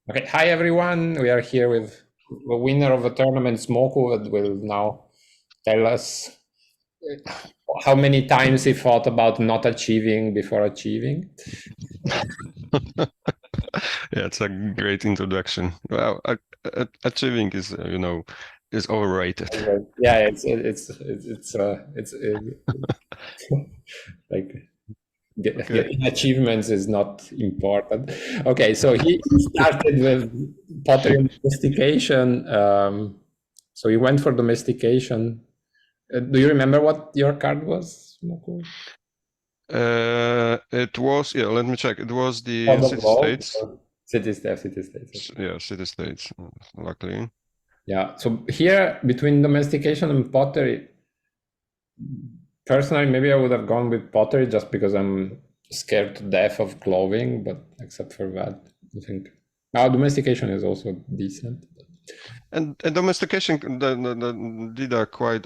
Okay, hi everyone. We are here with the winner of the tournament, ssmoku, that will now tell us how many times he thought about not achieving before achieving. Yeah, it's a great introduction. Well, achieving is, is overrated. Yeah, it's like Okay. getting achievements is not important. Okay, so he started with pottery and domestication. So he went for domestication. Do you remember what your card was, ssmoku? It was, yeah, let me check. It was the Pod of Gold? city-states. City states. Okay. Yeah, city-states, luckily. Yeah. So here between domestication and pottery, personally, maybe I would have gone with pottery just because I'm scared to death of clothing. But except for that, I think now domestication is also decent. And domestication did a quite,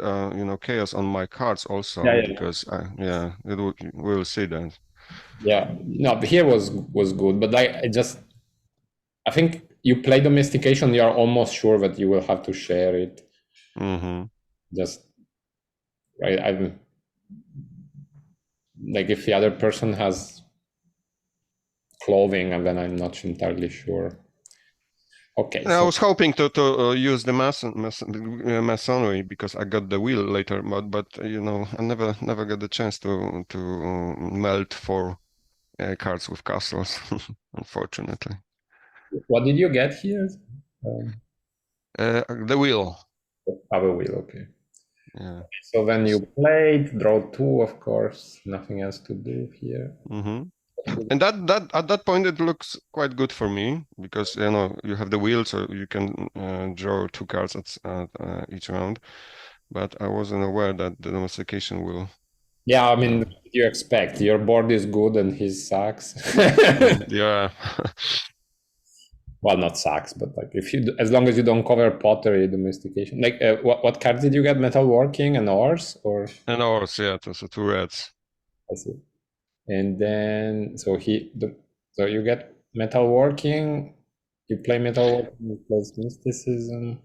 chaos on my cards Yeah, also, yeah, because, yeah, we'll see that. yeah. No, but here was good, but I think you play domestication, you're almost sure that you will have to share it. Mm-hmm. Just right. I'm like if the other person has clothing, and then I'm not entirely sure. Okay, I so was hoping to use the masonry because I got the wheel later, but I never got the chance to melt four cards with castles, unfortunately. what did you get here? Um, The wheel, Power wheel, okay. yeah. So then you played, draw two, of course, nothing else to do here. Mm-hmm. And that at that point it looks quite good for me because you have the wheel, so you can draw two cards at each round. But I wasn't aware that the domestication will. Yeah, I mean, Uh, what do you expect? Your board is good and his sucks. yeah. Well, not sucks, but like if you, as long as you don't cover pottery domestication. Like, what cards did you get? Metalworking and ores, or And also, yeah, so two reds. I see. And then so you get metalworking. You play metalworking, you play mysticism,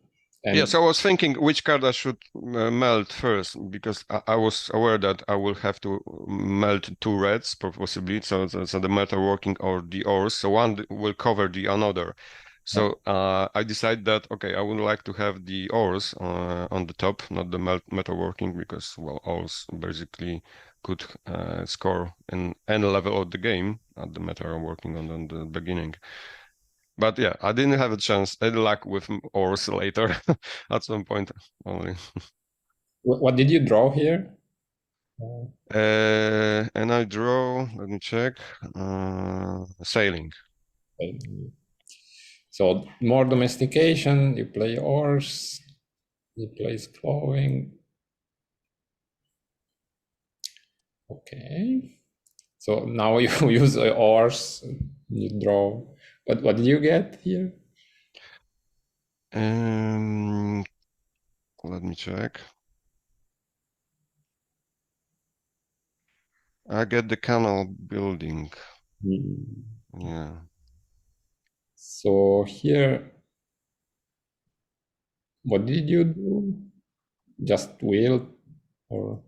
Yeah, and so I was thinking which card I should melt first because I was aware that I will have to melt two reds possibly, so the metal working or the ores. So one will cover the another. So I decided that okay, I would like to have the ores on the top, not the metal working, because well, ores basically could score in any level of the game at the metal working on the beginning. But yeah, I didn't have a chance. I had luck with ores later at some point only. what did you draw here? And I draw, let me check, sailing. So more domestication. You play ores. He plays clothing. Okay. So now you use ores. You draw. What did you get here? Um, Let me check. I get the canal building. Hmm. Yeah. So here, what did you do? Just wheel or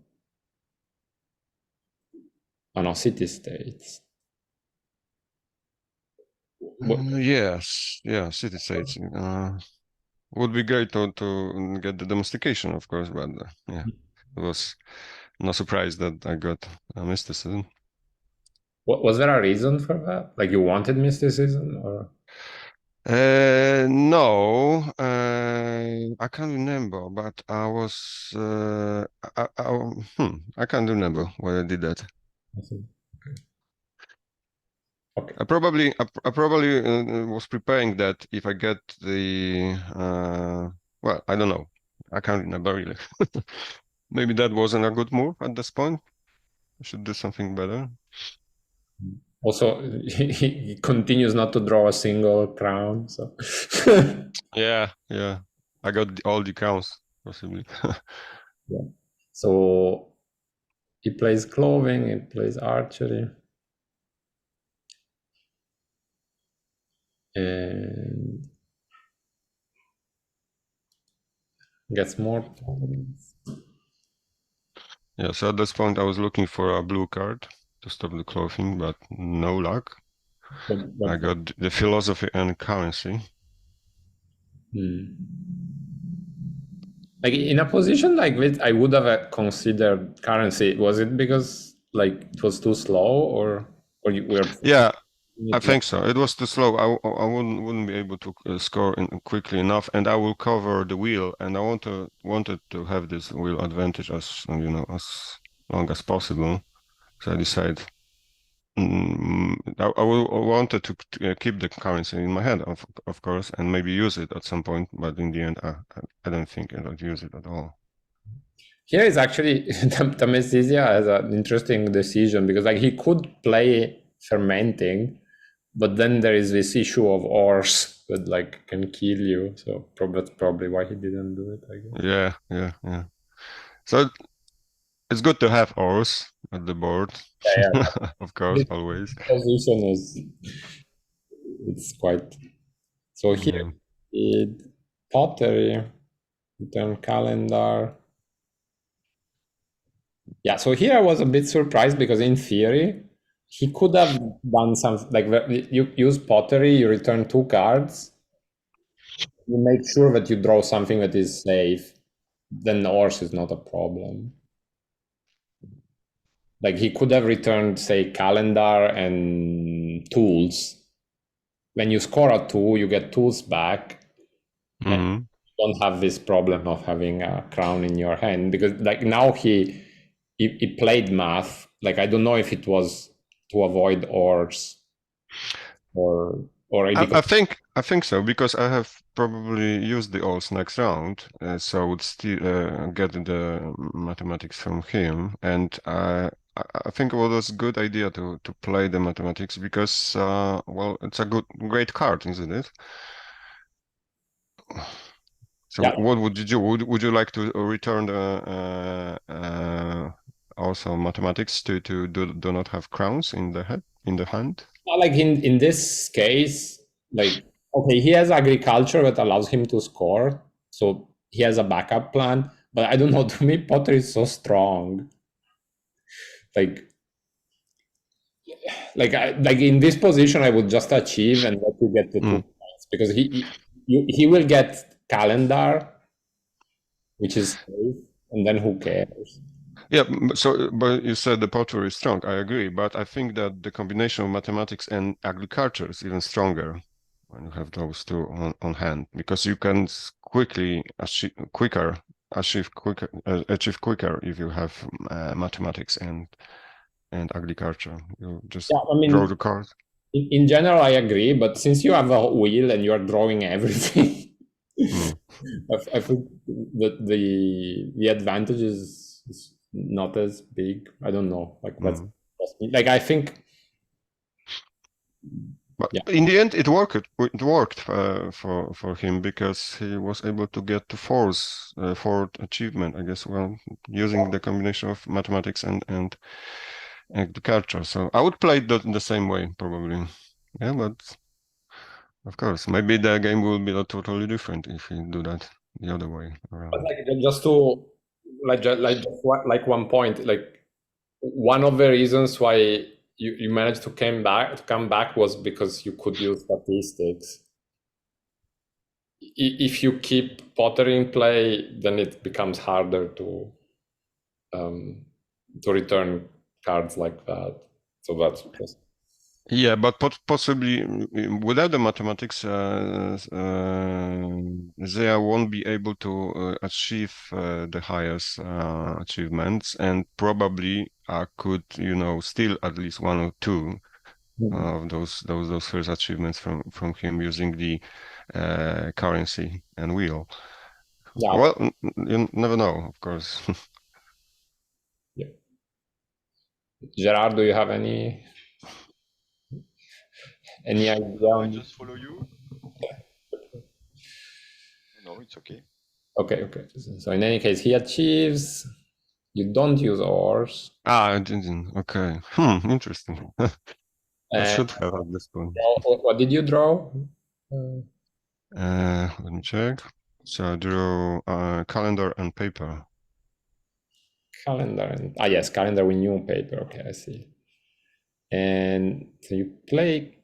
oh no, city states. What, Yes, yeah, city states. Would be great to get the domestication, of course, but yeah, it was no surprise that I got mysticism. was there a reason for that? Like you wanted mysticism, or No, I can't remember, but I was, I can't remember why I did that. okay. I probably was preparing that if I get well, I don't know. I can't remember really. Maybe that wasn't a good move at this point. I should do something better. Also, he continues not to draw a single crown. So Yeah, yeah. I got all the counts possibly. yeah. So he plays clothing. He plays archery. and gets more points. Yeah, so at this point I was looking for a blue card to stop the clothing, but no luck. I got the philosophy and currency. Like in a position like this, I would have considered currency. Was it because like it was too slow, or you were Yeah, I it like think so. It was too slow. I wouldn't be able to score quickly enough, and I will cover the wheel. And I wanted to have this wheel advantage as as long as possible. So I decided I wanted to keep the currency in my head, of course, and maybe use it at some point. But in the end, I don't think I would use it at all. here is actually tamesizeya has an interesting decision because like he could play fermenting, but then there is this issue of ores that like can kill you. So that's probably why he didn't do it, I guess. Yeah. So it's good to have ores at the board, Yeah, of course, this always. position is it's quite so here. Yeah. It pottery, return calendar. Yeah, so here I was a bit surprised because in theory he could have done something like you use pottery, you return two cards, you make sure that you draw something that is safe, then the horse is not a problem. Like he could have returned, say, calendar and tools. When you score a two, you get tools back, and Hmm. you don't have this problem of having a crown in your hand because like now he played math. Like I don't know if it was to avoid ors or because I think so because I have probably used the alls next round, so I would still get the mathematics from him, and I think it was a good idea to play the mathematics because well, it's a great card, isn't it? So yeah. what would you do? Would you like to return the also mathematics to do not have crowns in the head in the hand? Like in this case, like okay, he has agriculture that allows him to score, so he has a backup plan. But I don't know. To me, Potter is so strong. Like like in this position, I would just achieve and let you get the two Mm. points because he will get calendar, which is safe, and then who cares? Yeah, so but you said the pottery is strong. I agree, but I think that the combination of mathematics and agriculture is even stronger when you have those two on hand because you can quickly achieve quicker if you have mathematics and agriculture. You just Yeah, I draw mean, the card. in general, I agree. But since you have a wheel and you are drawing everything, Mm, I think that the advantage is not as big. I don't know. Like that's mm. like I think. But Yeah, in the end, it worked. It worked for him because he was able to get to fourth achievement, I guess. Well, using the combination of mathematics and the culture. So I would play it the same way probably. Yeah, but of course, maybe the game will be totally different if you do that the other way but around. like just to like one point, like one of the reasons why you managed to come back was because you could use statistics. If you keep pottery in play, then it becomes harder um, to return cards like that. So that's just Yeah, but possibly without the mathematics, they won't be able to achieve the highest achievements, and probably could, steal at least one or two of those first achievements from him using the currency and wheel. yeah. Well, you never know, of course. Yeah. Gerard, do you have any idea No, I on? just follow you. No, it's okay. Okay, okay. So in any case, he achieves. You don't use ores. I didn't. Okay. Interesting. I And should have at this point. what did you draw? Let me check. So I drew calendar and paper. Calendar and yes, calendar with new paper. Okay, I see. And so you play.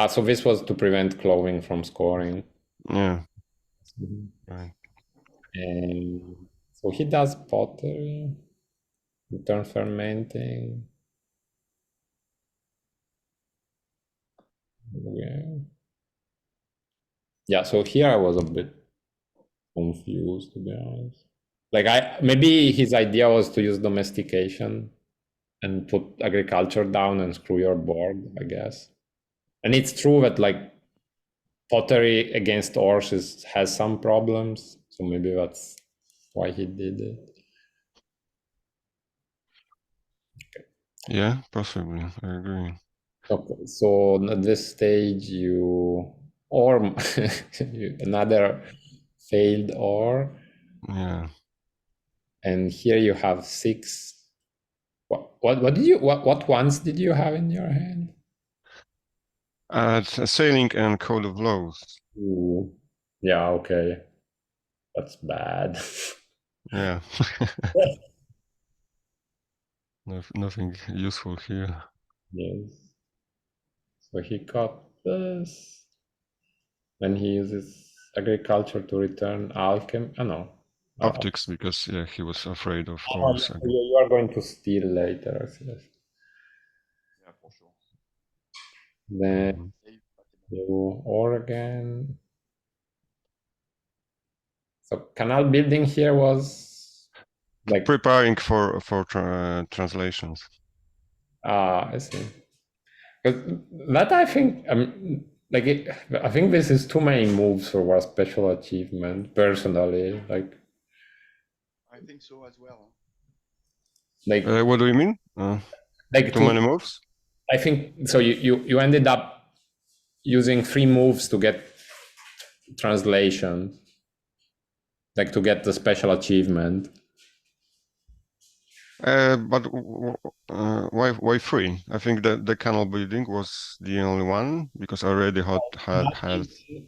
So this was to prevent Clothing from scoring. Yeah, Mhm. right. And so he does pottery, return fermenting. Yeah. Yeah, so here I was a bit confused, to be honest. Like I maybe his idea was to use domestication and put agriculture down and screw your board, I guess. And it's true that like pottery against horses has some problems, so maybe that's why he did it. Yeah, possibly. I agree. Okay, so at this stage or another failed or, Yeah. and here you have six. What did you what ones did you have in your hand? Sailing and Code of Laws. Ooh. Yeah, okay. That's bad. Yeah. Nothing useful here. Yes. So he got this. Then he uses agriculture to return alchem. Oh no. Optics, because yeah, he was afraid of Oh, ores yeah, so again. you are going to steal later, I guess. Then Mhm. you Oregon. So canal building here was like Preparing for translations. I see. 'Cause that I think like I think this is too many moves for a special achievement personally. Like What do you mean? like Too many moves? I think so you ended up using 3 moves to get translation, like to get the special achievement. But why three? I think that the canal building was the only one because I already had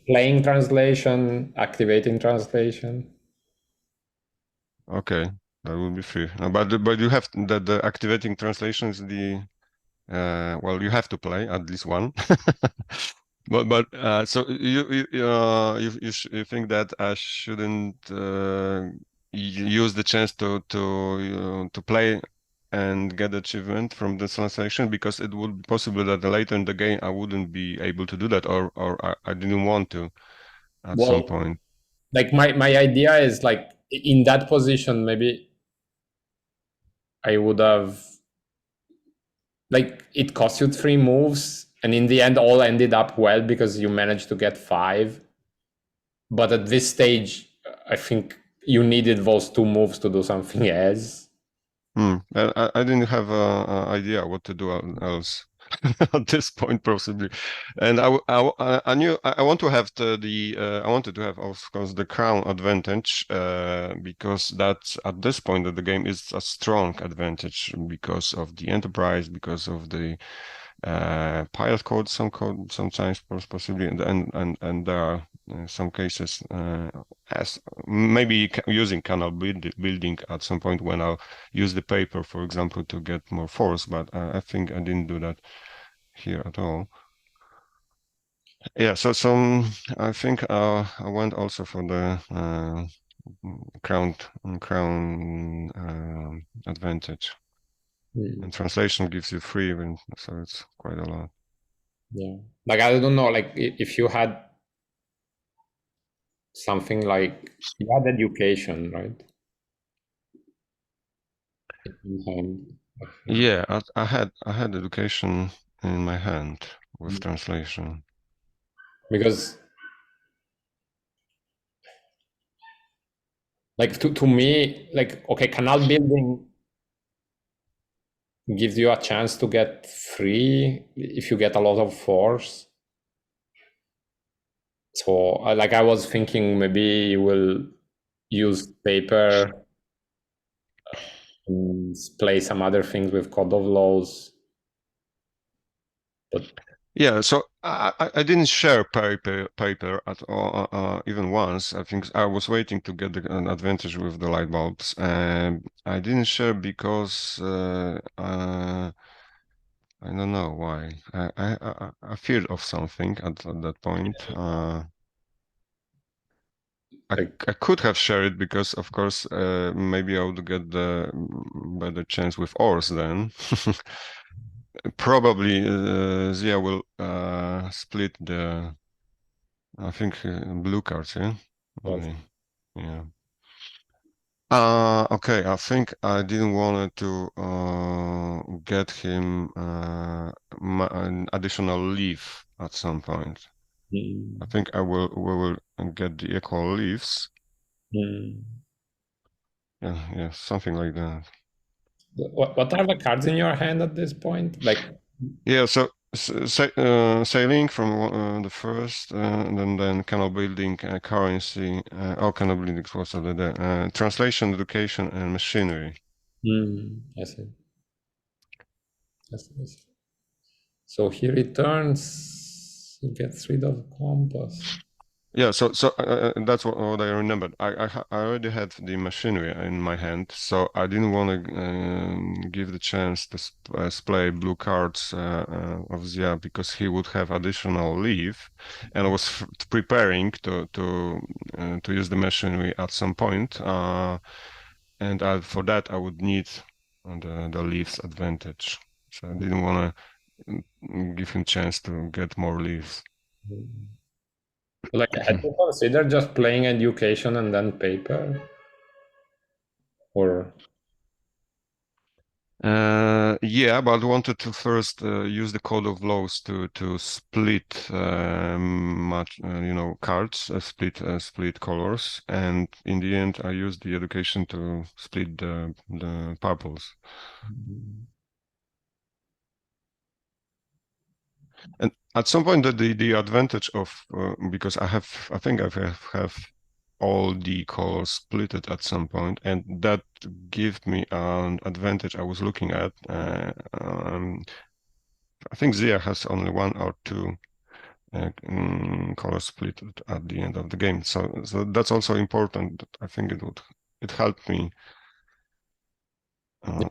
Playing translation, activating translation. okay, that would be three. But you have the activating translation is the well, you have to play at least one. So you think that I shouldn't use the chance to play and get achievement from the translation because it would be possible that later in the game I wouldn't be able to do that or I didn't want to at some Well, point. like my idea is like in that position, maybe I would have like it cost you 3 moves, and in the end, all ended up well because you managed to get 5. But at this stage, I think you needed those 2 moves to do something else. I didn't have a idea what to do else at this point, possibly. And I knew I want to have I wanted to have, of course, the crown advantage because that's at this point of the game is a strong advantage because of the enterprise, because of the pilot code sometimes possibly, and there are some cases as maybe using canal building at some point when I'll use the paper, for example, to get more force, but I think I didn't do that here at all. Yeah, so I think I went also for the crown advantage, Hmm. and translation gives you three, so it's quite a lot. Yeah. Like I don't know, like if you had something like you had education, right? In hand, I think. Yeah, I had education in my hand with translation. Because like to me, like okay, canal building gives you a chance to get free if you get a lot of force. So like I was thinking maybe you will use paper and play some other things with code of laws, but Yeah, so I didn't share paper at all, even once. I think I was waiting to get an advantage with the light bulbs, and I didn't share because I don't know why. I feared of something at that point. Like, I could have shared it because, of course, maybe I would get the better chance with ores then. Probably Zia will split the, I think, blue cards, yeah? yes. Only, yeah. Okay, I think I didn't want to get him an additional leaf at some point. I Mm, think we will get the equal leaves. mm. Yeah, something like that. What are the cards in your hand at this point? Like, Yeah, so sailing from the first, and then canal building, currency, canal building was the translation, education, and machinery. I see. I see. So he returns, he gets rid of compass. Yeah, that's what I remembered. I already had the machinery in my hand, so I didn't want to give the chance to play blue cards of Zia because he would have additional leave, and I was preparing to use the machinery at some point, and for that I would need the leaves advantage. So I didn't want to give him chance to get more leaves. Like, had you considered just playing education and then paper? Or, Yeah, but I wanted to first use the code of laws to split much cards, split colors, and in the end I used the education to split the purples. And at some point, the advantage of because I think have all the colors splitted at some point, and that gave me an advantage I was looking at. I think Zia has only one or two colors split at the end of the game. So that's also important. I think it helped me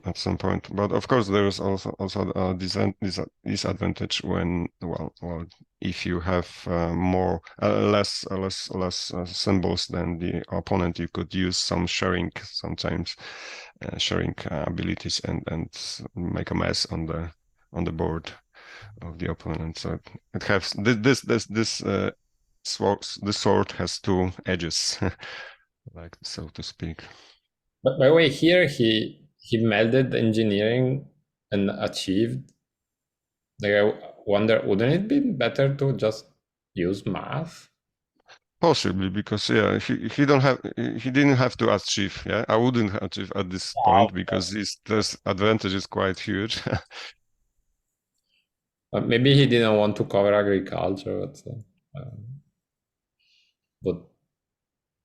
at some point. But of course, there is also a disadvantage when if you have less symbols than the opponent, you could use some sharing sometimes, sharing abilities and make a mess on the board of the opponent. So it has this sword has two edges, like so to speak. but by the way, here he melded engineering and achieved. Like, I wonder, wouldn't it be better to just use math? Possibly because yeah, he didn't have to achieve. Yeah, I wouldn't achieve at this point because this advantage is quite huge. Maybe he didn't want to cover agriculture, but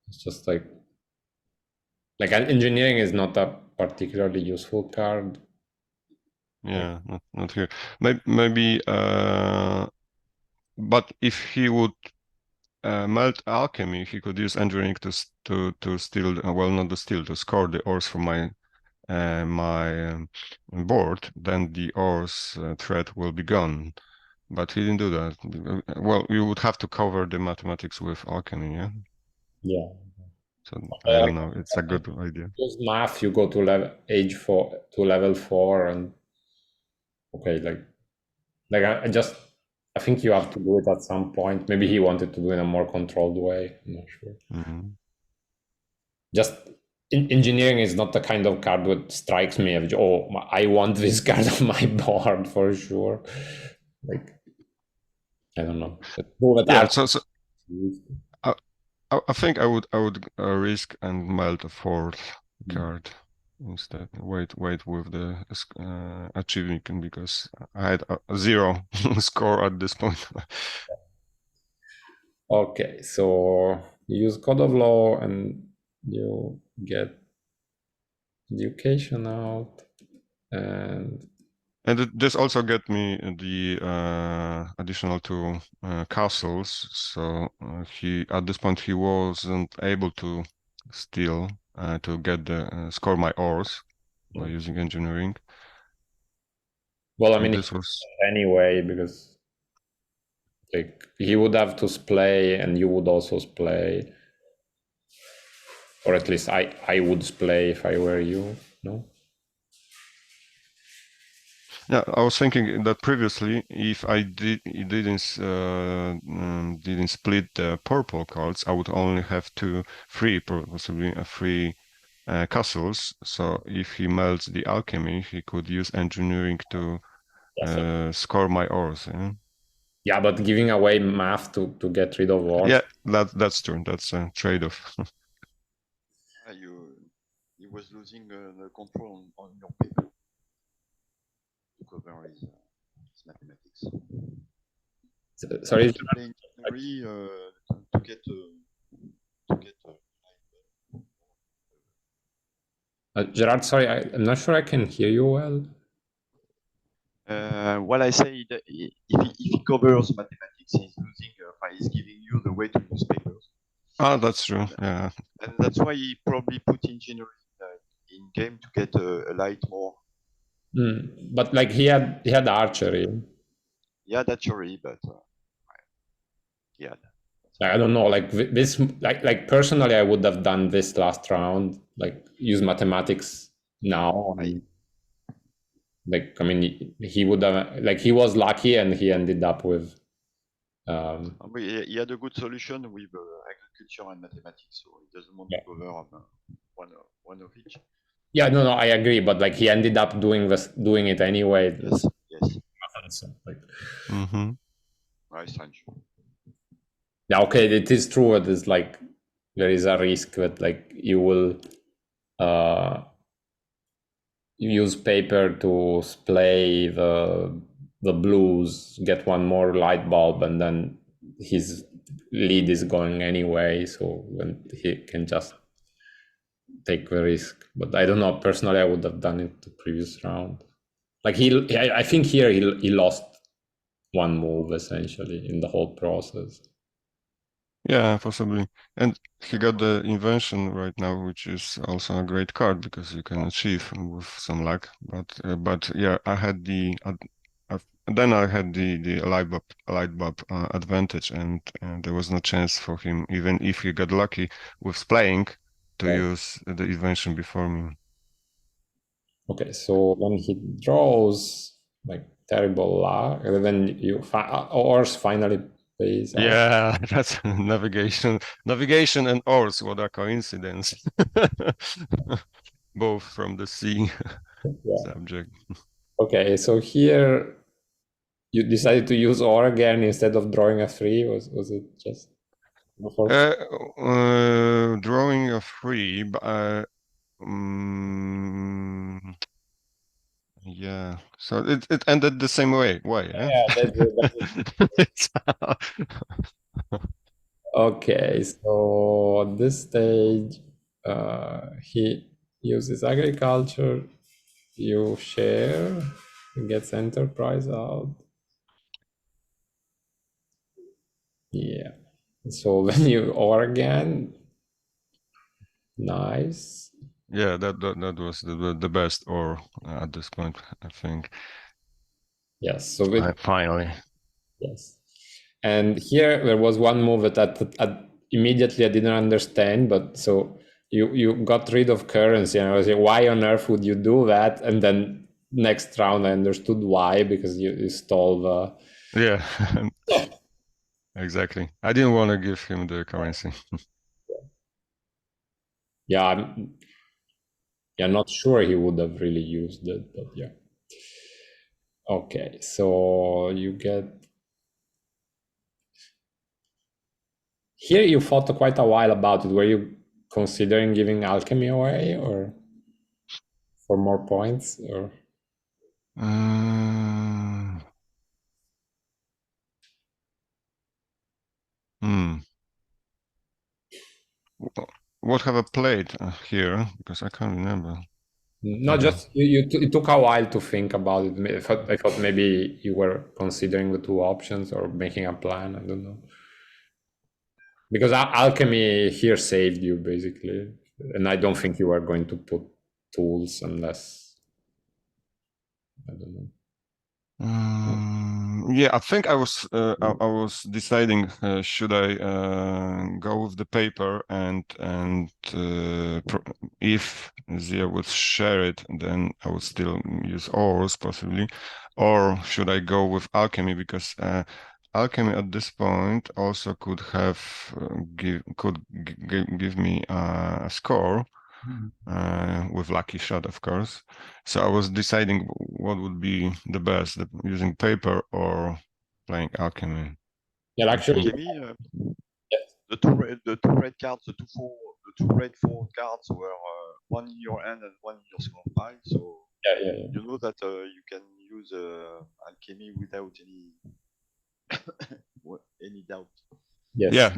it's just like engineering is not a particularly useful card. Like, Yeah, not here. Maybe but if he would melt alchemy, he could use engineering to steal well, not to steal, to score the ores from my board. Then the ores threat will be gone. But he didn't do that. Well, you would have to cover the mathematics with alchemy, yeah? yeah. So I Like, don't know. It's a if good idea. you use math, you go to level 4, and okay, I just I think you have to do it at some point. Maybe he wanted to do it in a more controlled way. I'm not sure. Mhm. Just engineering is not the kind of card that strikes me as, oh, I want this card on my board for sure. Like, I don't know. That Yeah. are So I, I think I would risk and melt a fourth card instead. Wait with the achievement because I had a zero score at this point. okay. So you use code of law and you get education out, and And this also get me the additional two castles. So he at this point he wasn't able to steal to get the score my ores by using engineering. Well, I So mean, this was anyway, because like he would have to splay and you would also splay, or at least I would splay if I were you. No. yeah. I was thinking that previously, if I didn't split the purple cards, I would only have three, possibly three castles. So if he melts the alchemy, he could use engineering to Yes. score my ores. Yeah, Yeah, but giving away math to get rid of wars. yeah, that's true. That's a trade-off. He was losing the control on your paper to cover his mathematics. Sorry, You have to play engineering to get Gerard. Sorry, I'm not sure I can hear you well. what I say that if he covers mathematics, he's losing. He's giving you the way to use papers. Ah, that's true. Yeah. And that's why he probably put engineering in game to get a light more. But like he had archery. Yeah, that's sorry, but yeah. I don't know. Like this, like personally, I would have done this last round. Like use mathematics now. Like I mean, he would have like he was lucky and he ended up with. He had a good solution with agriculture and mathematics, so he doesn't want to cover one of each. Yeah, no, I agree, but like he ended up doing it anyway. Yes, yes. So, like, Very strange. yeah, okay, it is true. It is like there is a risk that like you will use paper to splay the blues, get one more light bulb, and then his lead is going anyway. So when he can just take the risk. But I don't know. Personally, I would have done it the previous round. Like I think here he lost one move essentially in the whole process. Yeah, possibly. And he got the invention right now, which is also a great card because you can achieve with some luck. But yeah, I had then I had the light bulb advantage, and there was no chance for him, even if he got lucky with playing, to use the invention before me. Okay, so when he draws like terrible luck, and then Ors finally pays out. Yeah, that's navigation and oars. What a coincidence! Both from the sea subject. Okay, so here you decided to use Or again instead of drawing a 3. Was it just drawing a 3, but yeah. So it ended the same way. Why? Okay, so at this stage, he uses agriculture, you share, he gets enterprise out. Yeah. So when you or again, nice. Yeah, that was the best or at this point, I think. Yes. So finally. yes. And here there was one move that immediately I didn't understand, but so you got rid of currency, and I was like, why on earth would you do that? And then next round I understood why, because you stole the. Yeah, exactly. I didn't want to give him the currency. Yeah, I'm not sure he would have really used it, but yeah. Okay, so you get. Here you fought quite a while about it. Were you considering giving alchemy away or for more points or? What have I played here? Because I can't remember. No, just it took a while to think about it. I thought maybe you were considering the two options or making a plan. I don't know. Because alchemy here saved you basically, and I don't think you are going to put tools unless I don't know. Yeah, I think I was deciding should I go with the paper and if Zia would share it, then I would still use ores possibly, or should I go with alchemy because alchemy at this point also could have give me a score. With lucky shot, of course. So I was deciding what would be the best, using paper or playing alchemy. Yeah, actually, Alchemy, yes. the two red cards, the two red four cards were one in your hand and one in your score pile. So Yeah. you know that you can use alchemy without any doubt. Yes. Yeah,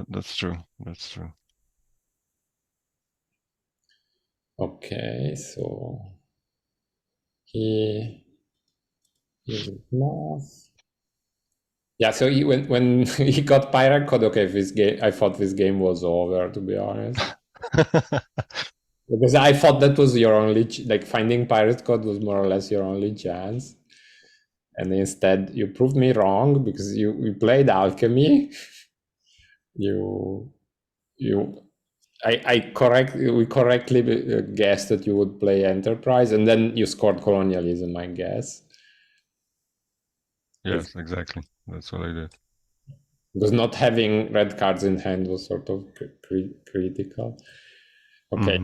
that's true. That's true. Okay, so he uses math. Yeah, so when he got pirate code, okay, this game, I thought this game was over, to be honest. Because I thought that was your only, like finding pirate code was more or less your only chance. And instead you proved me wrong because you played alchemy. You, you, we correctly guessed that you would play enterprise and then you scored colonialism, I guess. Yes, exactly. That's what I did. Because not having red cards in hand was sort of critical. Okay.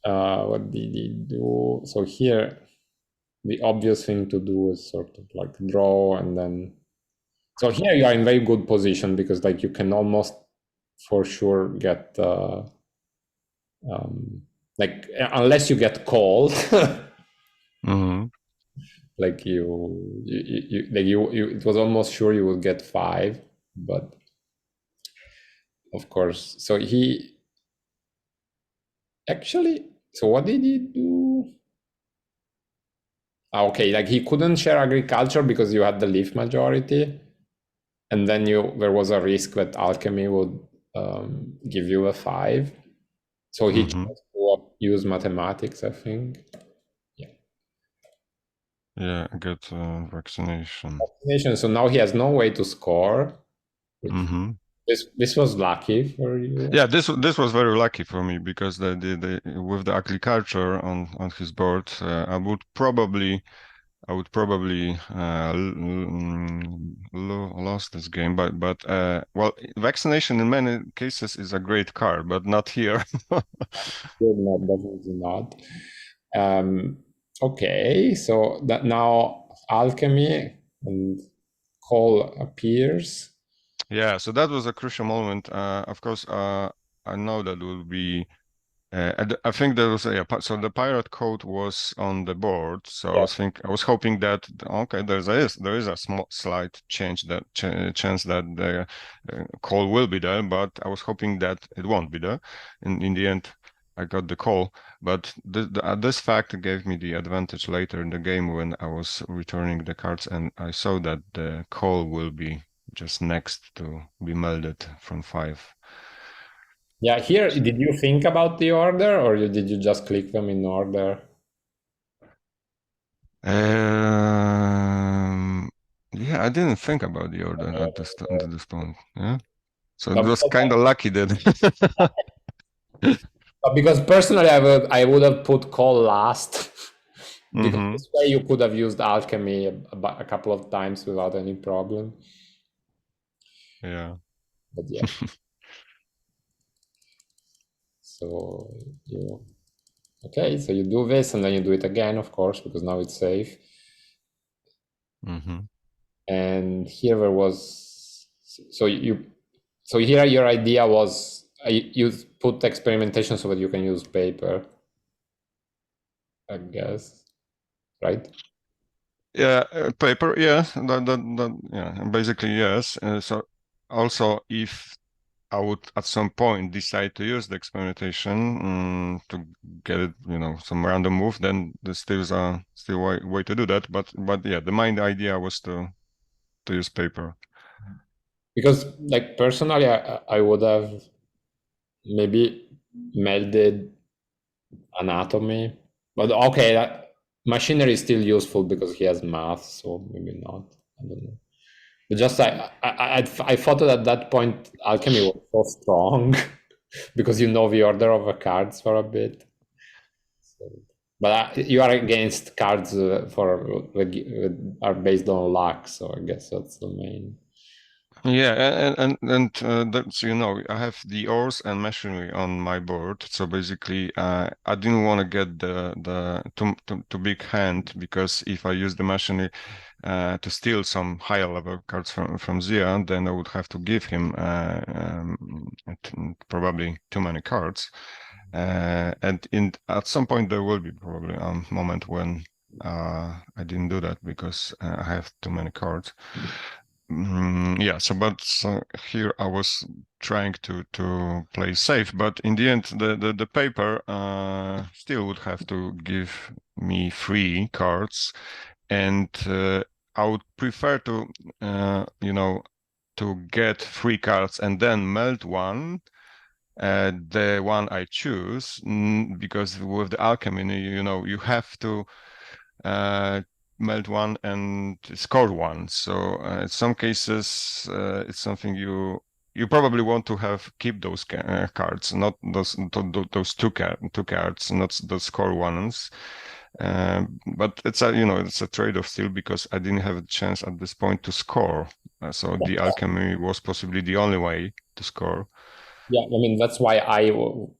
What did he do? So here, the obvious thing to do is sort of like draw and then. So here you are in very good position because like you can almost for sure get like unless you get called. Like you it was almost sure you would get 5, but of course. So he actually. So what did he do? Okay, like he couldn't share agriculture because you had the leaf majority, and then there was a risk that alchemy would give you a 5. So he chose to use mathematics, I think. Yeah. Yeah, good vaccination. So now he has no way to score. This was lucky for you. Yeah, this was very lucky for me because the with the agriculture on his board, I would probably lost this game, but well, vaccination in many cases is a great card, but not here. No, definitely not. Okay, so that now alchemy and coal appears. Yeah, so that was a crucial moment. Of course, I know that will be. I think there was so the pirate code was on the board. So Yeah. I was hoping that okay, there is a small slight chance that the call will be there, but I was hoping that it won't be there. In the end, I got the call, but this fact gave me the advantage later in the game when I was returning the cards and I saw that the call will be just next to be melded from 5. Yeah, here, did you think about the order or did you just click them in order? Yeah, I didn't think about the order at this point. Yeah, so it But was kind of lucky that. because personally, I would have put coal last because this way you could have used alchemy a couple of times without any problem. Yeah. But yeah. So okay, so you do this and then you do it again, of course, because now it's safe. And here there was so here your idea was you put experimentation so that you can use paper, I guess, right? Yeah, paper. Yeah, yeah, basically yes. So also, if I would at some point decide to use the experimentation to get it, some random move, then there's still way to do that. But yeah, the main idea was to use paper. Because like personally, I would have maybe melded anatomy, but okay, machinery is still useful because he has math, so maybe not. I don't know. But just I thought that at that point alchemy was so strong because you know the order of the cards for a bit. So, but you are against cards are based on luck, so I guess that's the main. Yeah, and that's I have the ores and machinery on my board, so basically I didn't want to get the too big hand, because if I use the machinery to steal some higher level cards from Zia, then I would have to give him probably too many cards, and at some point there will be probably a moment when I didn't do that because I have too many cards. Yeah, so here I was trying to play safe, but in the end the paper still would have to give me 3 cards, and I would prefer to to get 3 cards and then melt one, the one I choose, because with the alchemy, you have to melt one and score one. So in some cases, it's something you probably want to keep those cards, not those two cards, not those score ones. But it's a trade-off still, because I didn't have a chance at this point to score. So the alchemy was possibly the only way to score. Yeah, I mean that's why I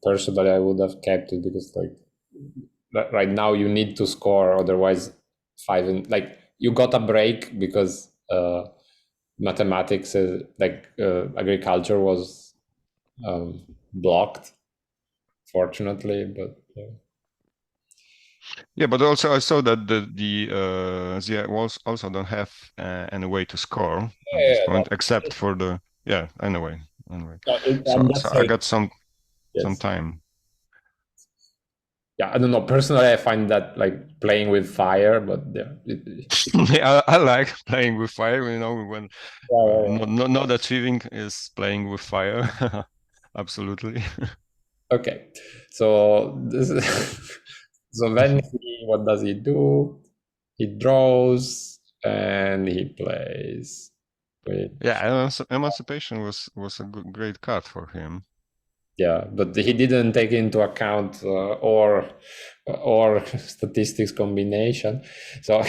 personally I would have kept it, because like right now you need to score, otherwise like you got a break because mathematics agriculture was blocked, fortunately, but Yeah, but also I saw that the also don't have any way to score at this point, except for the anyway. So I'm just I saying, got some yes. time. Yeah, I don't know. Personally, I find that like playing with fire, but yeah, Yeah, I like playing with fire. When not that feeling is playing with fire. Absolutely. Okay, so this is so then what does he do? He draws and he plays. Wait, Yeah, Emancipation was a great card for him. yeah, but he didn't take into account or statistics combination. So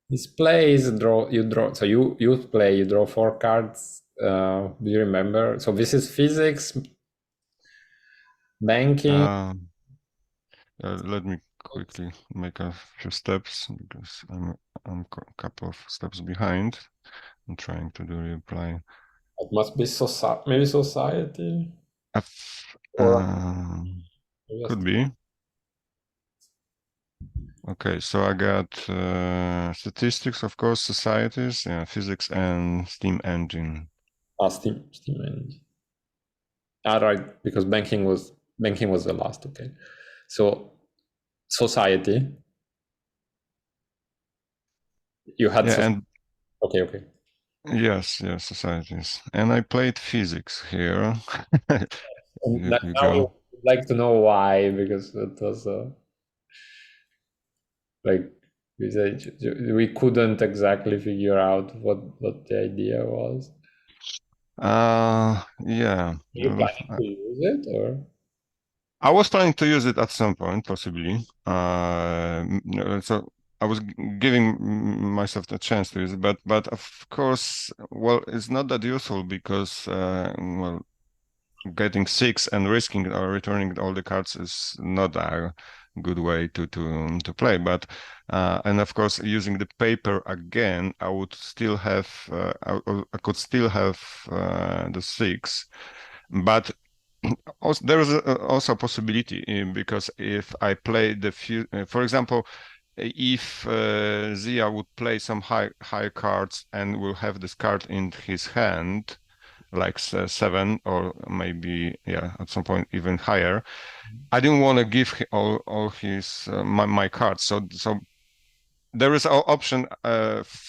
his plays draw. You draw. So you play. You draw 4 cards. Do you remember? So this is physics, banking. Let me quickly make a few steps, because I'm a couple of steps behind. I'm trying to do reply. It must be maybe society. Or Could be. Okay, so I got statistics, of course, societies, physics, and steam engine. Steam engine. Right, because banking was the last. Okay, so society. You had Yeah, and okay. yes, societies. And I played physics here. And You now we go. would like to know why, because it was like we said, we couldn't exactly figure out what the idea was. Yeah. Are you planning to use it, or? I was planning to use it at some point, possibly. So I was giving myself the chance to use it, but of course, well, it's not that useful, because getting 6 and risking or returning all the cards is not a good way to play. But and of course, using the paper again, I would still have I could still have the 6, but also, there is also a possibility, because if I play for example, if Zia would play some high cards and will have this card in his hand, like 7 or maybe at some point even higher. I didn't want to give all his my cards. So there is an option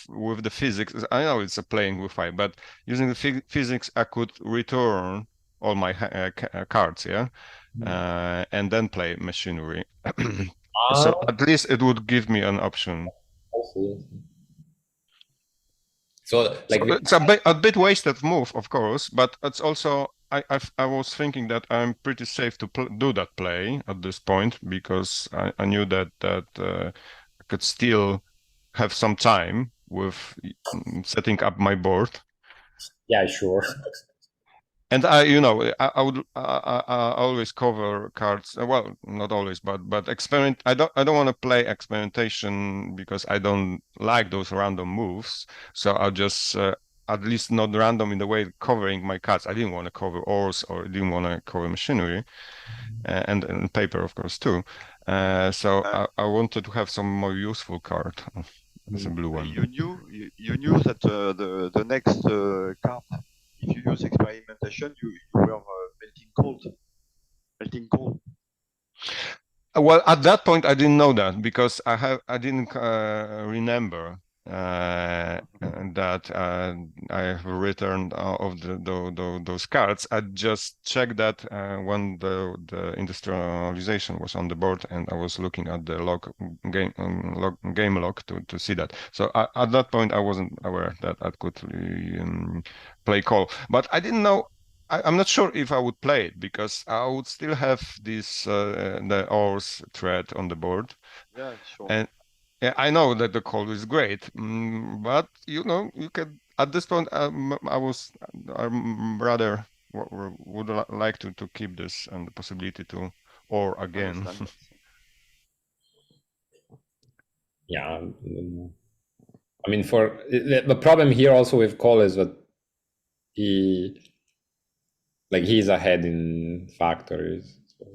with the physics. I know it's a playing with fire, but using the physics, I could return all my cards, and then play machinery. So at least it would give me an option. So, like, So it's a bit wasted move, of course, but it's also I was thinking that I'm pretty safe to do that play at this point because I knew that I could still have some time with setting up my board. yeah, sure. And I would I always cover cards. Well, not always, but experiment. I don't want to play experimentation because I don't like those random moves. So I'll just at least not random in the way covering my cards. I didn't want to cover ores or I didn't want to cover machinery, and paper, of course, too. So I wanted to have some more useful card. It's a blue one. You knew that the next card, if you use experimentation, you were melting cold. Well, at that point, I didn't know that because I didn't remember that I have returned of those cards. I just checked that when the industrialization was on the board, and I was looking at the game log to see that. So at that point, I wasn't aware that I could play call, but I didn't know. I'm not sure if I would play it because I would still have this the ores thread on the board. Yeah, sure. And I know that the call is great, but you can at this point I rather would like to keep this and the possibility to ore again. Yeah, I mean, for the problem here also with call is that he's ahead in factories. So.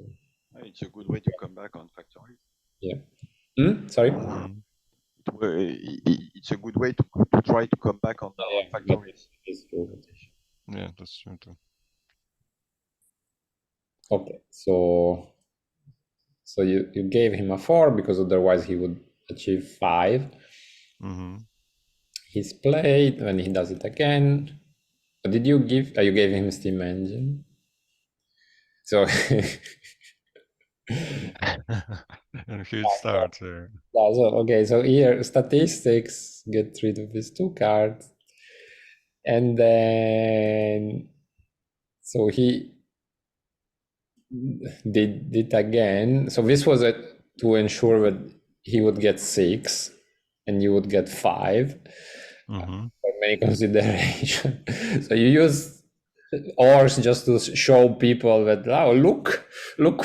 It's a good way to come back on factory. Yeah. Sorry. It's a good way to try to come back on factories. Yeah, that's true too. Okay, so you gave him a 4 because otherwise he would achieve 5. He's played, and he does it again. Did you give? You gave him Steam Engine. So and here it starts. Okay, so here statistics, get rid of these 2 cards, and then so he did it again. So this was to ensure that he would get 6 and you would get 5. For many consideration. So you use ores just to show people that, look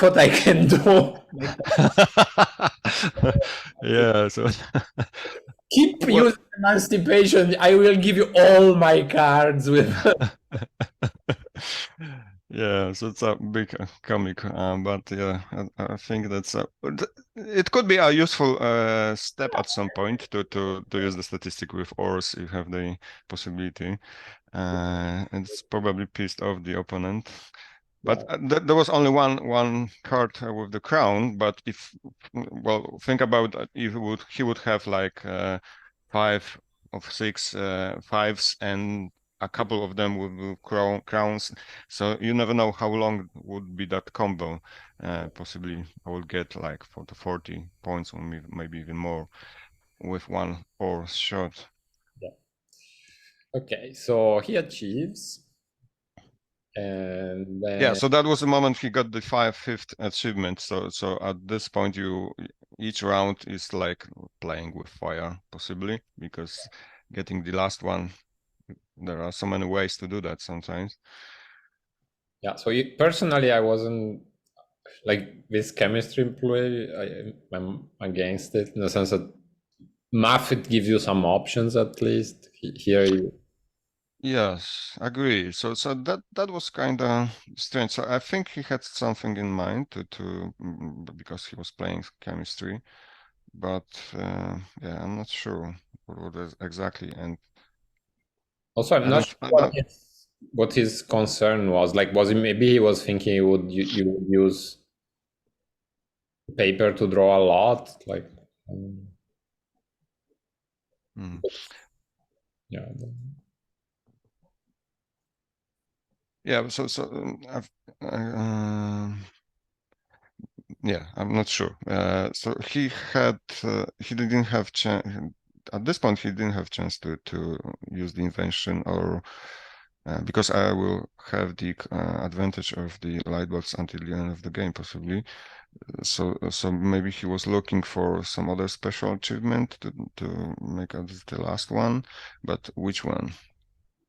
what I can do. Yeah, so Keep using emancipation. I will give you all my cards with. Yeah, so it's a big comic, but yeah, I think that's it could be a useful step at some point to use the statistic with ores if you have the possibility. It's probably pissed off the opponent. But there was only one card with the crown. But think about if he would have like 5 of 6 fives and a couple of them with crowns. So you never know how long would be that combo. Possibly I will get like 40 points or maybe even more with one or shot. Yeah. Okay, so he achieves. And then... Yeah, so that was the moment he got the 5/5 achievement. So at this point, each round is like playing with fire, possibly, because getting the last one, there are so many ways to do that sometimes. Yeah, so personally, I wasn't like this chemistry play. I'm against it in the sense that math, it gives you some options at least. Here Yes, agree. So that was kind of strange. So I think he had something in mind to because he was playing chemistry. but yeah, I'm not sure what is exactly. And Also, I'm not sure I don't. what his concern was. Like, was he maybe he was thinking you would use paper to draw a lot, like. Mm. Yeah. Yeah. Yeah, I'm not sure. So he didn't have chance at this point. He didn't have chance to use the invention or because I will have the advantage of the light bulbs until the end of the game, possibly. So maybe he was looking for some other special achievement to make out the last one, but which one?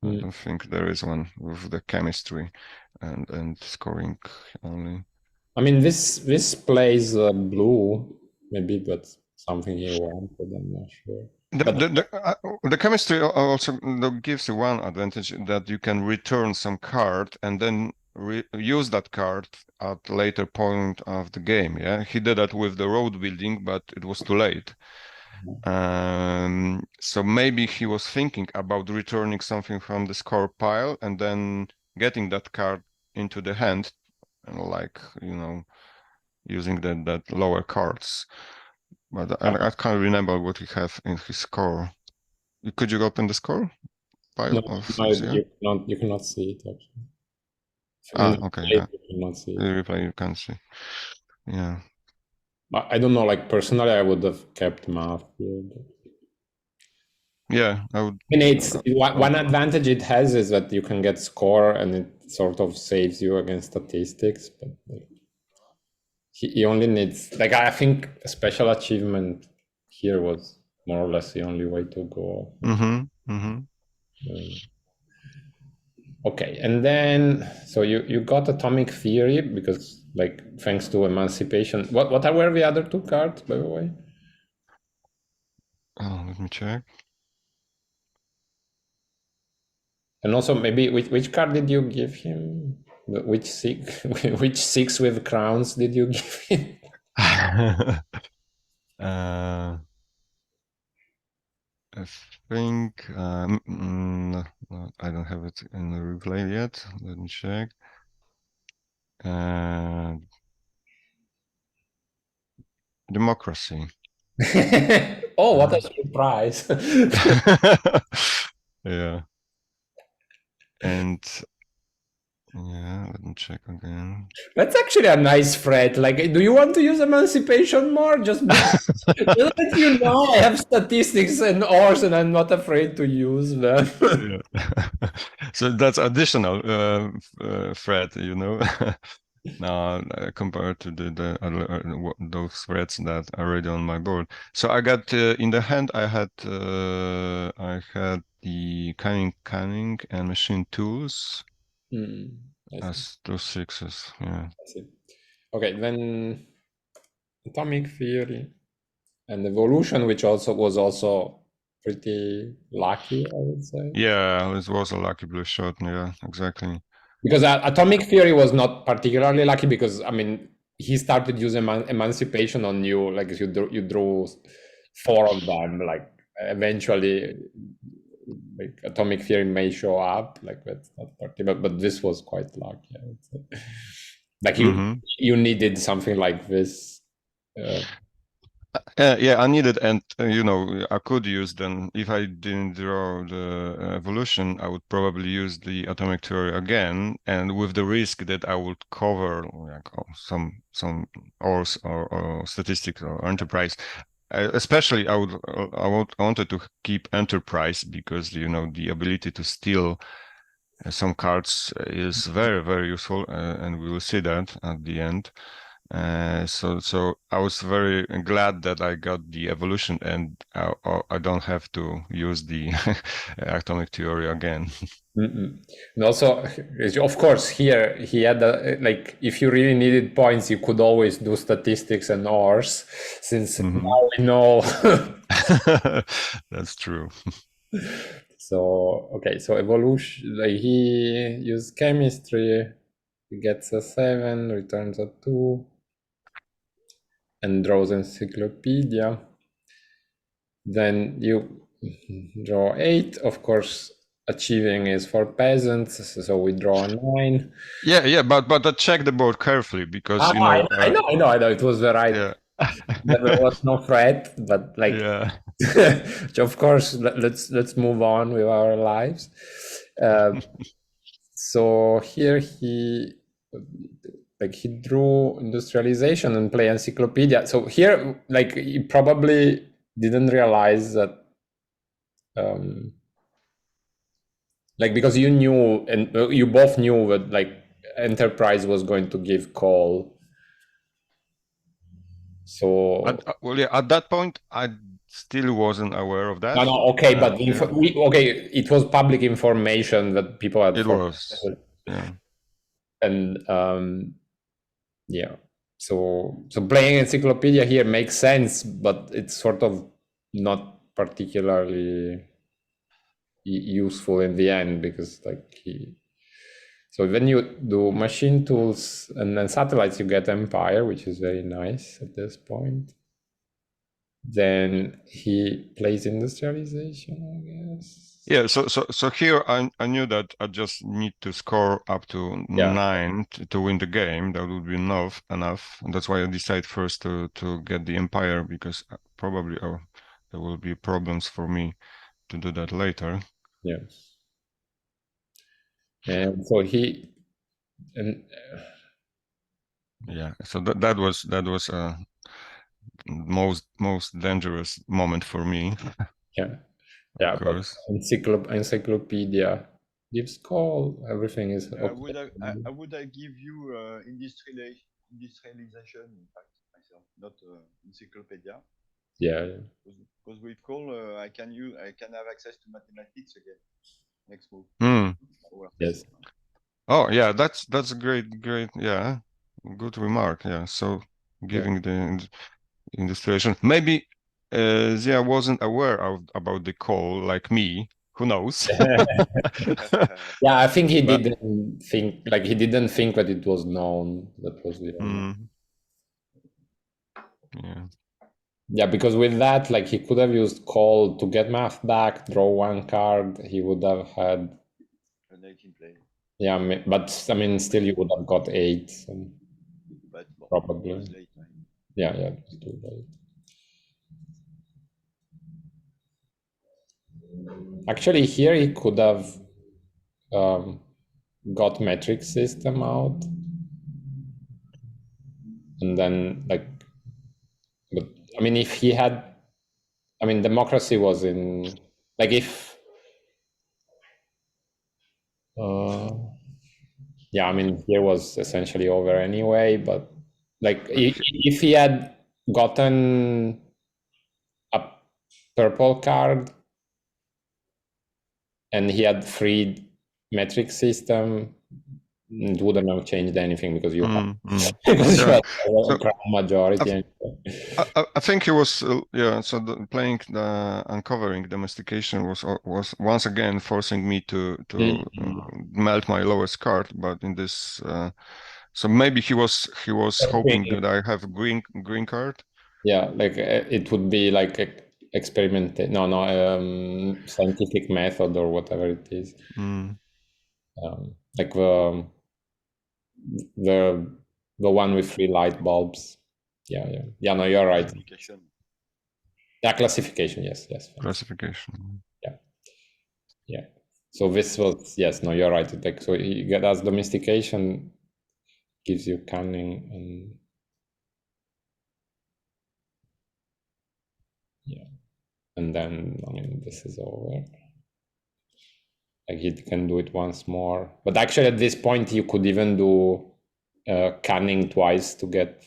I don't think there is one with the chemistry and scoring only. I mean, this plays blue, maybe, but something he wanted. I'm not sure. But The chemistry also gives you one advantage that you can return some card and then use that card at later point of the game. Yeah, he did that with the road building, but it was too late. So maybe he was thinking about returning something from the score pile and then getting that card into the hand, like using that lower cards. But I can't remember what he had in his score. Could you open the score no, pile of no, Samsia? you cannot see it actually. In Ah, the okay. replay, you cannot see The it. replay you can see. Yeah. I don't know. Like personally, I would have kept math here. Yeah, I would. And it's one advantage it has is that you can get score, and it sort of saves you against statistics. But like, he only needs like I think a special achievement here was more or less the only way to go. Okay, and then so you got atomic theory because like thanks to emancipation. What were the other two cards, by the way? Oh, let me check. And also maybe which card did you give him? Which six which six with crowns did you give him? I think no, I don't have it in the replay yet. Let me check. Democracy. Oh, what a surprise! Yeah. And yeah, let me check again. That's actually a nice threat. Like, do you want to use emancipation more? Just let you know I have statistics and ors, and I'm not afraid to use them. Yeah. So that's additional threat, now compared to the other, those threats that are already on my board. So I got in the hand I had the cunning and machine tools as those sixes. Yeah. I see. Okay, then atomic theory and evolution, which also was also pretty lucky, I would say. Yeah, it was a lucky blue shot. Yeah, exactly. Because atomic theory was not particularly lucky because I mean he started using emancipation on you, like you drew four of them. Like eventually, like atomic theory may show up. Like that's not particular, but this was quite lucky, I would say. Like you needed something like this. Yeah, I needed, and I could use them if I didn't draw the evolution. I would probably use the atomic theory again, and with the risk that I would cover like some or statistics or enterprise. Especially, I wanted to keep enterprise because the ability to steal some cards is very very useful, and we will see that at the end. So I was very glad that I got the evolution and I don't have to use the atomic theory again. And also, of course, here he had like if you really needed points, you could always do statistics and ors, since now we know. That's true. So okay, so evolution. Like he used chemistry, he gets a 7, returns a 2, and draws encyclopedia. Then you draw 8. Of course, achieving is for peasants, so we draw a 9. Yeah, but I check the board carefully because you know. I know. It was the right. Yeah. There was no threat, but like, Yeah. of course, let's move on with our lives. So here he drew industrialization and play encyclopedia. So here, like, he probably didn't realize that, like, because you knew, and you both knew that, like, Enterprise was going to give call. So Well, yeah, at that point, I still wasn't aware of that. no, okay, but Yeah. it was public information that people had It forgotten. was. Yeah. And yeah, so playing encyclopedia here makes sense, but it's sort of not particularly useful in the end, because like so when you do machine tools and then satellites, you get Empire, which is very nice at this point. Then he plays industrialization, I guess. Yeah, so here I knew that I just need to score up to 9 to win the game. That would be enough. And that's why I decided first to get the Empire, because probably there will be problems for me to do that later. Yeah. And so he and yeah, so that was most dangerous moment for me. yeah, Of but course. encyclopedia gives call. Everything is okay. Would I give you industrialization, in fact, myself, not encyclopedia? Yeah. Because with call, I can have access to mathematics again. Next move. Yes. Oh yeah, that's a great, yeah, good remark. Yeah, so giving the illustration, maybe Zia wasn't aware about the call like me. Who knows? Yeah, I think he didn't think that it was known. That was the yeah. Yeah, because with that, like, he could have used call to get math back, draw one card. He would have had an 18 play. Yeah, but I mean, still you would have got 8. So but probably. It was late, right? Yeah, it was too late. Actually, here he could have got metric system out, and then, like, but I mean, if he had, I mean, democracy was in, like, if yeah, I mean, here was essentially over anyway, but like, if he had gotten a purple card and he had freed metric system, it wouldn't have changed anything, because you have because you had a crown majority. I think he was yeah. So playing the uncovering domestication was once again forcing me to melt my lowest card, but in this so maybe he was hoping that I have a green card. Yeah, like, it would be like scientific method or whatever it is. Like the one with 3 light bulbs. Yeah. No, you're right. Classification. Yeah, classification. Yes. Classification. Yeah. So this was, yes. No, you're right. Like, so you get as domestication gives you cunning, and yeah, and then, I mean, this is over. Like, he can do it once more, but actually at this point you could even do cunning twice to get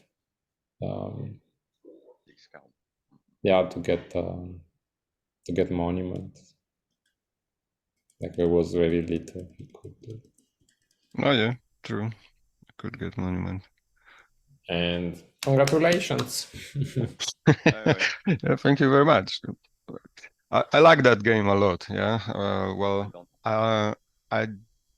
to get monuments. Like, there was very little he could do. Oh yeah, true. Could get monument. And congratulations. Yeah, thank you very much. I like that game a lot. Yeah. Well, I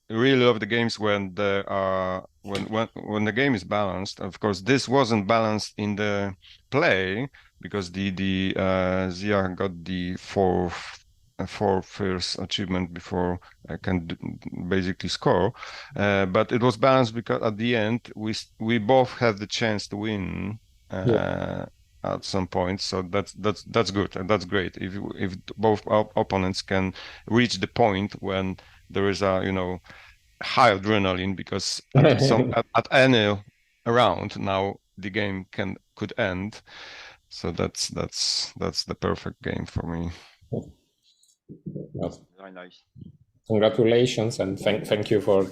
really love the games when when the game is balanced. Of course, this wasn't balanced in the play because the Zia got the four first achievement before I can basically score, but it was balanced because at the end we both have the chance to win at some point. So that's good and that's great if both opponents can reach the point when there is a high adrenaline, because at any round now the game could end. So that's the perfect game for me. Well, Very nice. congratulations, and thank you for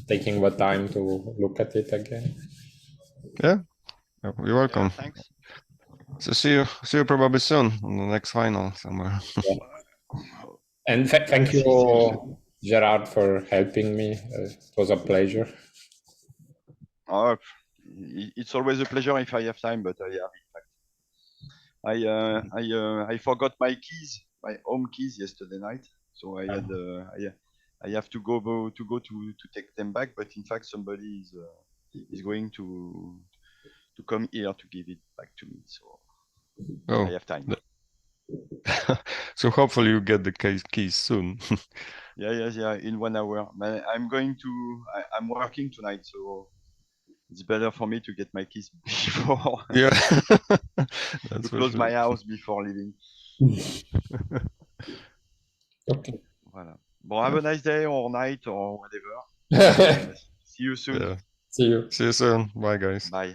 taking the time to look at it again. Yeah, you're welcome. Yeah, thanks. So see you probably soon on the next final somewhere. And thank you, Gerard, for helping me. It was a pleasure. Oh, it's always a pleasure if I have time, but yeah, in fact, I forgot my keys, my home keys yesterday night, so I had I have to go to take them back. But in fact, somebody is going to come here to give it back to me, so I have time. So hopefully you get the keys soon. Yeah, in 1 hour. I'm working tonight, so it's better for me to get my keys before Yeah. to close my house before leaving. Okay. Voilà. Bon, have a nice day or night or whatever. See you soon. Yeah. See you. See you soon. Bye, guys. Bye.